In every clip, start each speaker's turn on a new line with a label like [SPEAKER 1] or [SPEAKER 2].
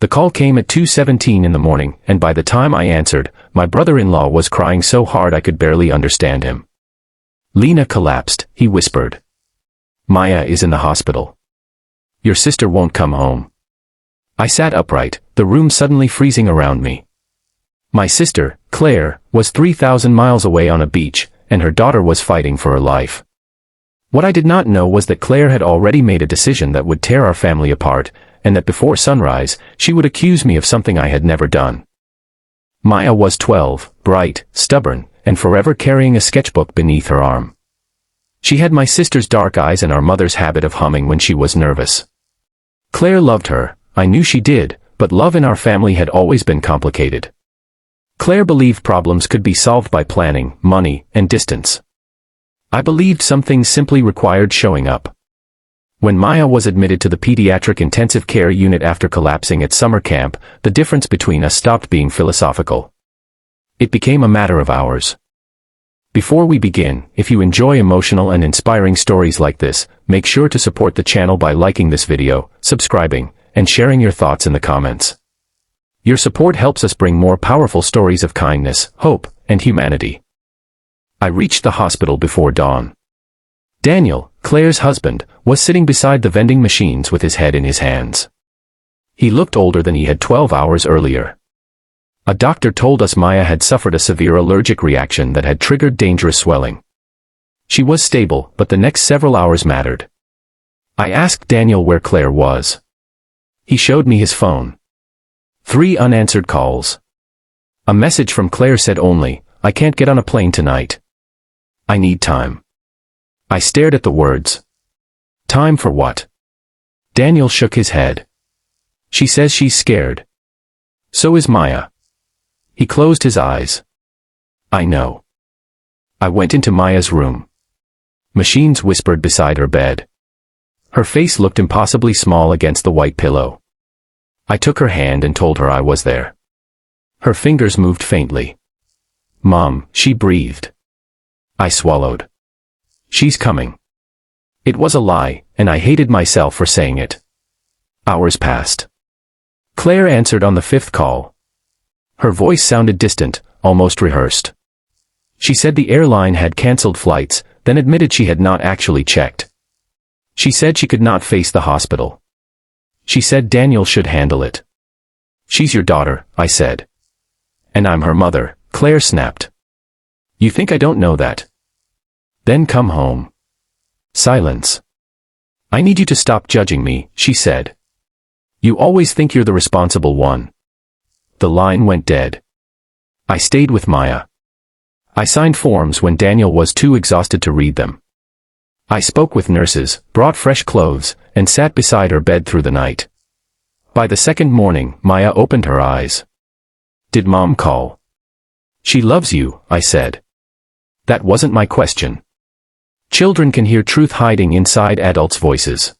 [SPEAKER 1] The call came at 2:17 in the morning, and by the time I answered, my brother-in-law was crying so hard I could barely understand him. "Lena collapsed," he whispered. "Maya is in the hospital. Your sister won't come home." I sat upright, the room suddenly freezing around me. My sister, Claire, was 3,000 miles away on a beach, and her daughter was fighting for her life. What I did not know was that Claire had already made a decision that would tear our family apart, and that before sunrise, she would accuse me of something I had never done. Maya was 12, bright, stubborn, and forever carrying a sketchbook beneath her arm. She had my sister's dark eyes and our mother's habit of humming when she was nervous. Claire loved her, I knew she did, but love in our family had always been complicated. Claire believed problems could be solved by planning, money, and distance. I believed some things simply required showing up. When Maya was admitted to the pediatric intensive care unit after collapsing at summer camp, the difference between us stopped being philosophical. It became a matter of hours. Before we begin, if you enjoy emotional and inspiring stories like this, make sure to support the channel by liking this video, subscribing, and sharing your thoughts in the comments. Your support helps us bring more powerful stories of kindness, hope, and humanity. I reached the hospital before dawn. Daniel, Claire's husband, was sitting beside the vending machines with his head in his hands. He looked older than he had 12 hours earlier. A doctor told us Maya had suffered a severe allergic reaction that had triggered dangerous swelling. She was stable, but the next several hours mattered. I asked Daniel where Claire was. He showed me his phone. 3 unanswered calls. A message from Claire said only, "I can't get on a plane tonight. I need time." I stared at the words. Time for what? Daniel shook his head. "She says she's scared. So is Maya." He closed his eyes. "I know." I went into Maya's room. Machines whispered beside her bed. Her face looked impossibly small against the white pillow. I took her hand and told her I was there. Her fingers moved faintly. "Mom," she breathed. I swallowed. "She's coming." It was a lie, and I hated myself for saying it. Hours passed. Claire answered on the 5th call. Her voice sounded distant, almost rehearsed. She said the airline had canceled flights, then admitted she had not actually checked. She said she could not face the hospital. She said Daniel should handle it. "She's your daughter," I said. "And I'm her mother," Claire snapped. "You think I don't know that? Then come home." Silence. "I need you to stop judging me," she said. "You always think you're the responsible one." The line went dead. I stayed with Maya. I signed forms when Daniel was too exhausted to read them. I spoke with nurses, brought fresh clothes, and sat beside her bed through the night. By the second morning, Maya opened her eyes. "Did Mom call?" "She loves you," I said. That wasn't my question. Children can hear truth hiding inside adults' voices.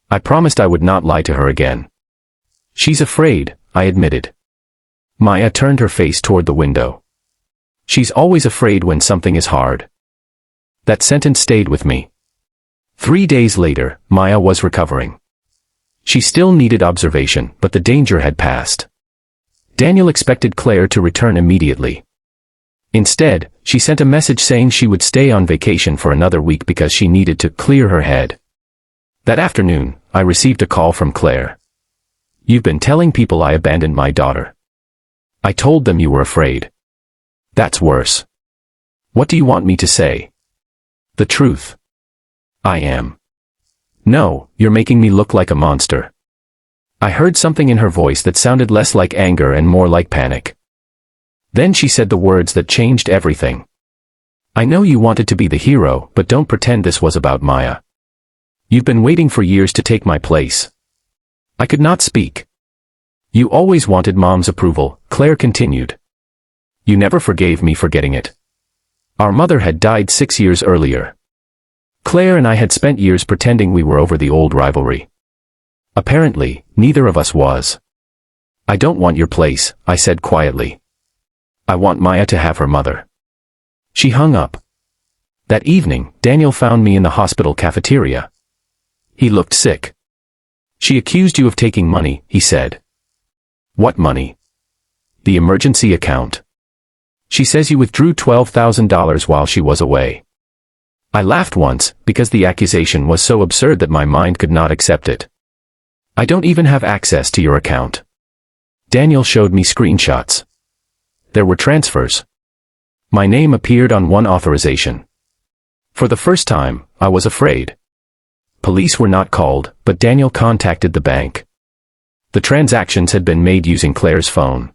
[SPEAKER 1] I promised I would not lie to her again. "She's afraid," I admitted. Maya turned her face toward the window. "She's always afraid when something is hard." That sentence stayed with me. 3 days later, Maya was recovering. She still needed observation, but the danger had passed. Daniel expected Claire to return immediately. Instead, she sent a message saying she would stay on vacation for another week because she needed to clear her head. That afternoon, I received a call from Claire. "You've been telling people I abandoned my daughter." "I told them you were afraid." "That's worse." "What do you want me to say?" "The truth." "I am." "No, you're making me look like a monster." I heard something in her voice that sounded less like anger and more like panic. Then she said the words that changed everything. "I know you wanted to be the hero, but don't pretend this was about Maya. You've been waiting for years to take my place." I could not speak. "You always wanted Mom's approval," Claire continued. "You never forgave me for getting it. Our mother had died 6 years earlier. Claire and I had spent years pretending we were over the old rivalry. Apparently, neither of us was. I don't want your place," I said quietly. "I want Maya to have her mother." She hung up. That evening, Daniel found me in the hospital cafeteria. He looked sick. "She accused you of taking money," he said. What money? The emergency account. She says you withdrew $12,000 while she was away. I laughed once, because the accusation was so absurd that my mind could not accept it. I don't even have access to your account. Daniel showed me screenshots. There were transfers. My name appeared on one authorization. For the first time, I was afraid. Police were not called, but Daniel contacted the bank. The transactions had been made using Claire's phone.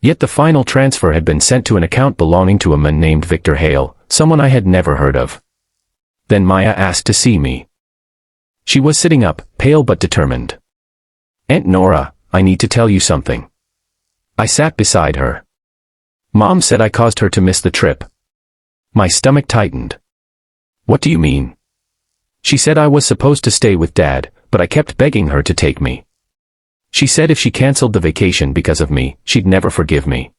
[SPEAKER 1] Yet the final transfer had been sent to an account belonging to a man named Victor Hale, someone I had never heard of. Then Maya asked to see me. She was sitting up, pale but determined. Aunt Nora, I need to tell you something. I sat beside her. Mom said I caused her to miss the trip. My stomach tightened. What do you mean? She said I was supposed to stay with Dad, but I kept begging her to take me. She said if she canceled the vacation because of me, she'd never forgive me.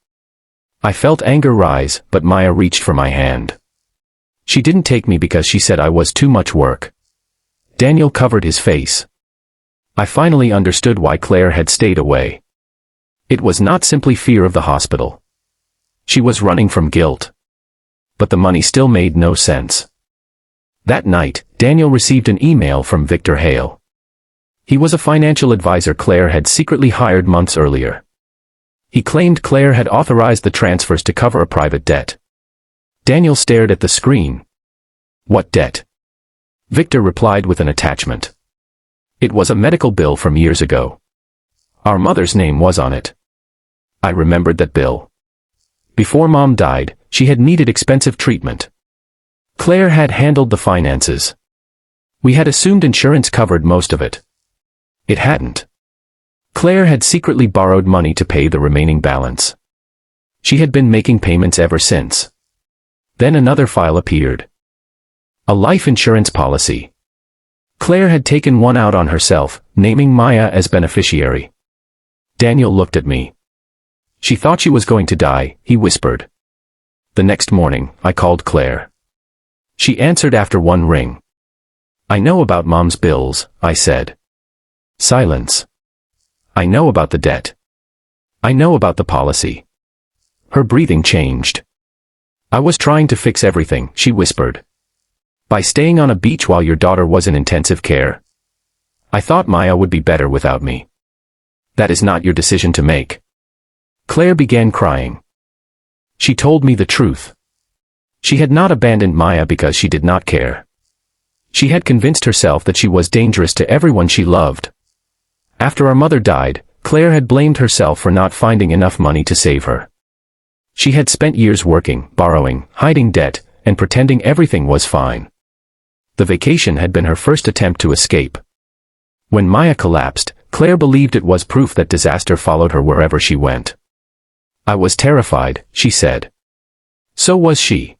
[SPEAKER 1] I felt anger rise, but Maya reached for my hand. She didn't take me because she said I was too much work. Daniel covered his face. I finally understood why Claire had stayed away. It was not simply fear of the hospital. She was running from guilt. But the money still made no sense. That night, Daniel received an email from Victor Hale. He was a financial advisor Claire had secretly hired months earlier. He claimed Claire had authorized the transfers to cover a private debt. Daniel stared at the screen. What debt? Victor replied with an attachment. It was a medical bill from years ago. Our mother's name was on it. I remembered that bill. Before Mom died, she had needed expensive treatment. Claire had handled the finances. We had assumed insurance covered most of it. It hadn't. Claire had secretly borrowed money to pay the remaining balance. She had been making payments ever since. Then another file appeared. A life insurance policy. Claire had taken one out on herself, naming Maya as beneficiary. Daniel looked at me. She thought she was going to die, he whispered. The next morning, I called Claire. She answered after one ring. I know about Mom's bills, I said. Silence. I know about the debt. I know about the policy. Her breathing changed. I was trying to fix everything, she whispered. By staying on a beach while your daughter was in intensive care. I thought Maya would be better without me. That is not your decision to make. Claire began crying. She told me the truth. She had not abandoned Maya because she did not care. She had convinced herself that she was dangerous to everyone she loved. After our mother died, Claire had blamed herself for not finding enough money to save her. She had spent years working, borrowing, hiding debt, and pretending everything was fine. The vacation had been her first attempt to escape. When Maya collapsed, Claire believed it was proof that disaster followed her wherever she went. I was terrified, she said. So was she.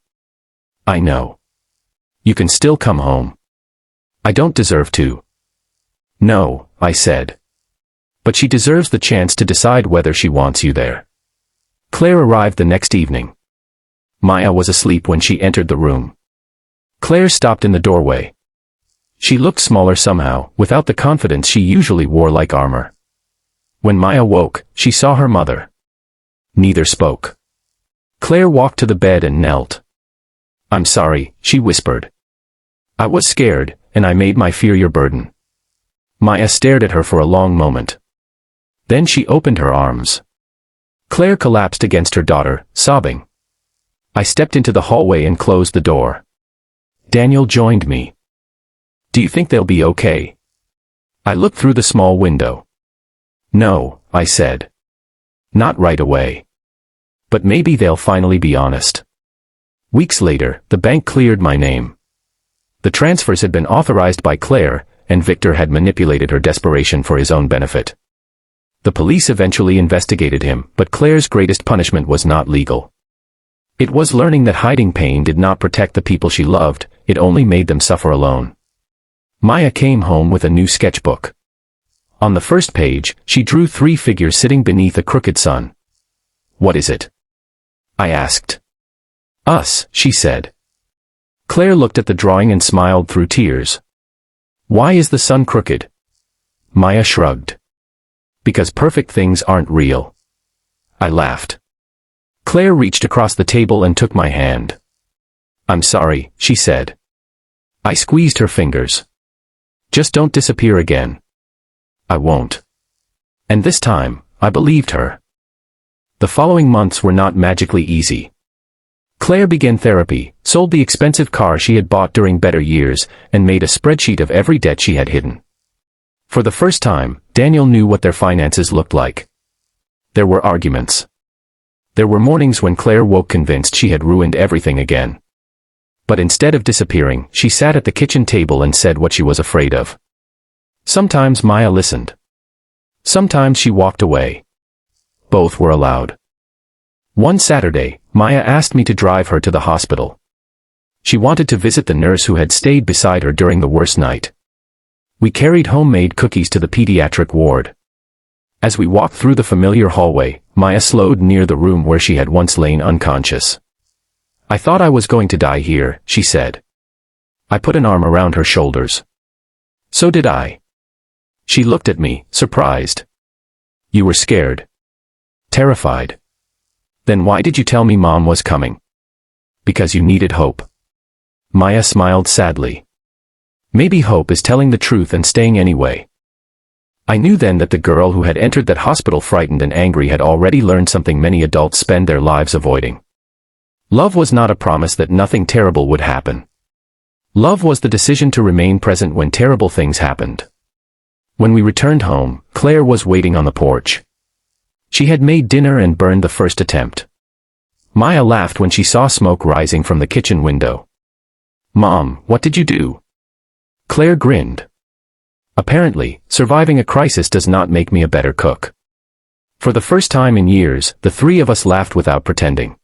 [SPEAKER 1] I know. You can still come home. I don't deserve to. No, I said. But she deserves the chance to decide whether she wants you there. Claire arrived the next evening. Maya was asleep when she entered the room. Claire stopped in the doorway. She looked smaller somehow, without the confidence she usually wore like armor. When Maya woke, she saw her mother. Neither spoke. Claire walked to the bed and knelt. I'm sorry, she whispered. I was scared, and I made my fear your burden. Maya stared at her for a long moment. Then she opened her arms. Claire collapsed against her daughter, sobbing. I stepped into the hallway and closed the door. Daniel joined me. Do you think they'll be okay? I looked through the small window. No, I said. Not right away. But maybe they'll finally be honest. Weeks later, the bank cleared my name. The transfers had been authorized by Claire, and Victor had manipulated her desperation for his own benefit. The police eventually investigated him, but Claire's greatest punishment was not legal. It was learning that hiding pain did not protect the people she loved, it only made them suffer alone. Maya came home with a new sketchbook. On the first page, she drew 3 figures sitting beneath a crooked sun. What is it? I asked. Us, she said. Claire looked at the drawing and smiled through tears. Why is the sun crooked? Maya shrugged. Because perfect things aren't real. I laughed. Claire reached across the table and took my hand. I'm sorry, she said. I squeezed her fingers. Just don't disappear again. I won't. And this time, I believed her. The following months were not magically easy. Claire began therapy, sold the expensive car she had bought during better years, and made a spreadsheet of every debt she had hidden. For the first time, Daniel knew what their finances looked like. There were arguments. There were mornings when Claire woke convinced she had ruined everything again. But instead of disappearing, she sat at the kitchen table and said what she was afraid of. Sometimes Maya listened. Sometimes she walked away. Both were allowed. One Saturday, Maya asked me to drive her to the hospital. She wanted to visit the nurse who had stayed beside her during the worst night. We carried homemade cookies to the pediatric ward. As we walked through the familiar hallway, Maya slowed near the room where she had once lain unconscious. I thought I was going to die here, she said. I put an arm around her shoulders. So did I. She looked at me, surprised. You were scared. Terrified. Then why did you tell me Mom was coming? Because you needed hope. Maya smiled sadly. Maybe hope is telling the truth and staying anyway. I knew then that the girl who had entered that hospital frightened and angry had already learned something many adults spend their lives avoiding. Love was not a promise that nothing terrible would happen. Love was the decision to remain present when terrible things happened. When we returned home, Claire was waiting on the porch. She had made dinner and burned the first attempt. Maya laughed when she saw smoke rising from the kitchen window. Mom, what did you do? Claire grinned. Apparently, surviving a crisis does not make me a better cook. For the first time in years, the three of us laughed without pretending.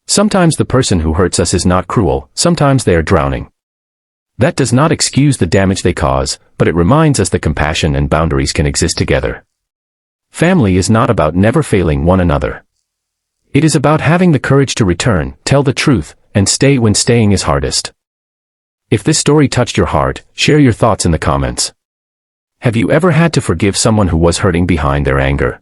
[SPEAKER 1] Sometimes the person who hurts us is not cruel, sometimes they are drowning. That does not excuse the damage they cause, but it reminds us that compassion and boundaries can exist together. Family is not about never failing one another. It is about having the courage to return, tell the truth, and stay when staying is hardest. If this story touched your heart, share your thoughts in the comments. Have you ever had to forgive someone who was hurting behind their anger?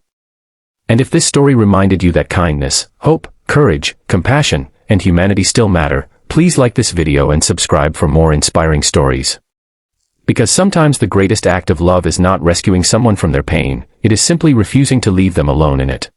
[SPEAKER 1] And if this story reminded you that kindness, hope, courage, compassion, and humanity still matter, please like this video and subscribe for more inspiring stories. Because sometimes the greatest act of love is not rescuing someone from their pain, it is simply refusing to leave them alone in it.